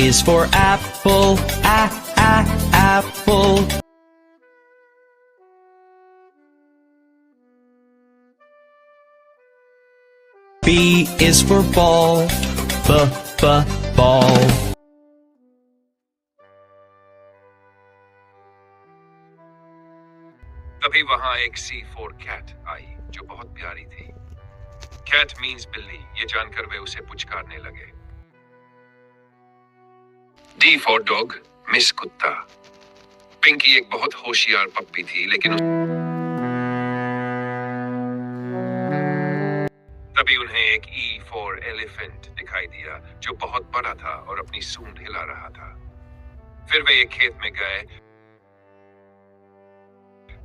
is for apple, apple. B is for ball, ball. तभी वहां एक C for cat आई जो बहुत प्यारी थी। Cat means बिल्ली, ये जानकर वे उसे पुचकारने लगे। D for dog, मिस कुत्ता। पिंकी एक बहुत होशियार पप्पी थी, लेकिन तभी उन्हें एक E for elephant दिखाई दिया जो बहुत बड़ा था और अपनी सूंड हिला रहा था। फिर वे एक खेत में गए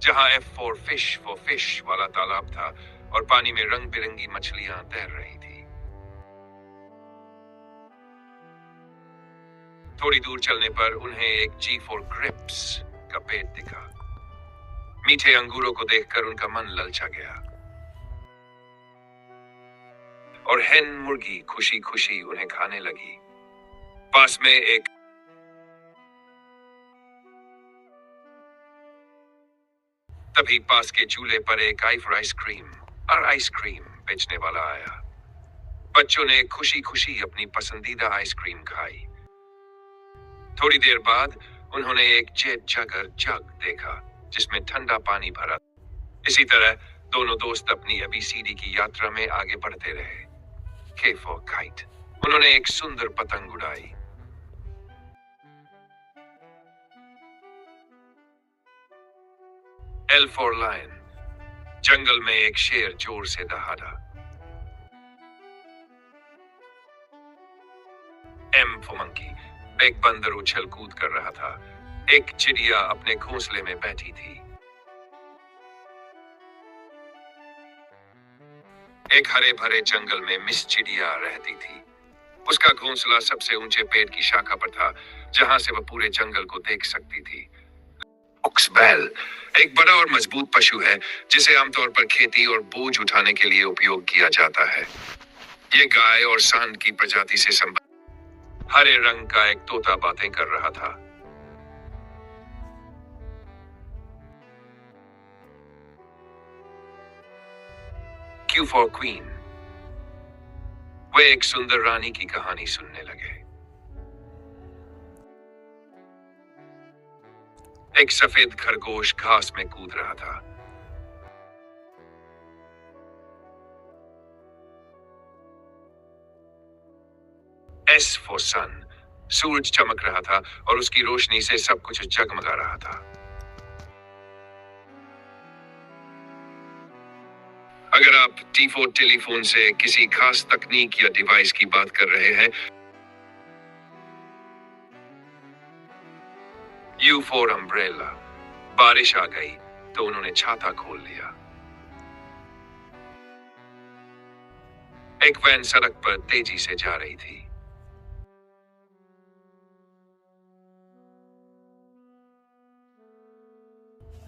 जहां F for fish वाला तालाब था और पानी में रंग बिरंगी मछलियां तैर रही थी। थोड़ी दूर चलने पर उन्हें एक G for grapes का पेड़ दिखा। मीठे अंगूरों को देखकर उनका मन ललचा गया और हेन मुर्गी खुशी खुशी उन्हें खाने लगी। पास में एक तभी पास के झूले पर एक आई फॉर आइसक्रीम बेचने वाला आया। बच्चों ने खुशी खुशी अपनी पसंदीदा आइसक्रीम खाई। थोड़ी देर बाद उन्होंने एक जग देखा जिसमें ठंडा पानी भरा। इसी तरह दोनों दोस्त अपनी ABCD की यात्रा में आगे बढ़ते रहे। K for kite, उन्होंने एक सुंदर पतंग उड़ाई। L for lion, जंगल में एक शेर जोर से दहाड़ा। M for monkey, एक बंदर उछल कूद कर रहा था। एक चिड़िया अपने घोंसले में बैठी थी। एक हरे भरे जंगल में मिस चिड़िया रहती थी। उसका घोंसला सबसे ऊंचे पेड़ की शाखा पर था जहां से वह पूरे जंगल को देख सकती थी। ऑक्सबेल एक बड़ा और मजबूत पशु है जिसे आमतौर पर खेती और बोझ उठाने के लिए उपयोग किया जाता है। ये गाय और सांड की प्रजाति से संबंधित हरे रंग का एक तोता बातें कर रहा था। Q for queen, वे एक सुंदर रानी की कहानी सुनने लगे। एक सफेद खरगोश घास में कूद रहा था। S for sun, सूरज चमक रहा था और उसकी रोशनी से सब कुछ जगमगा रहा था। अगर आप T for टेलीफोन से किसी खास तकनीक या डिवाइस की बात कर रहे हैं। U for umbrella, बारिश आ गई तो उन्होंने छाता खोल लिया। एक वैन सड़क पर तेजी से जा रही थी।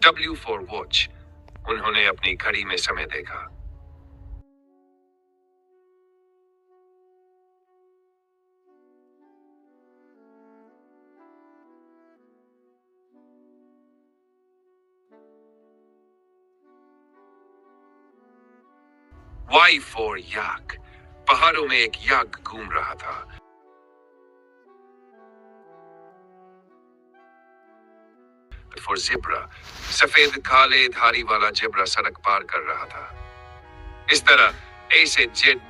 W for watch, उन्होंने अपनी घड़ी में समय देखा। Y for yak, पहाड़ों में एक याक घूम रहा था। For zebra, सफेद काले धारी वाला जेब्रा सड़क पार कर रहा था। इस तरह A से Z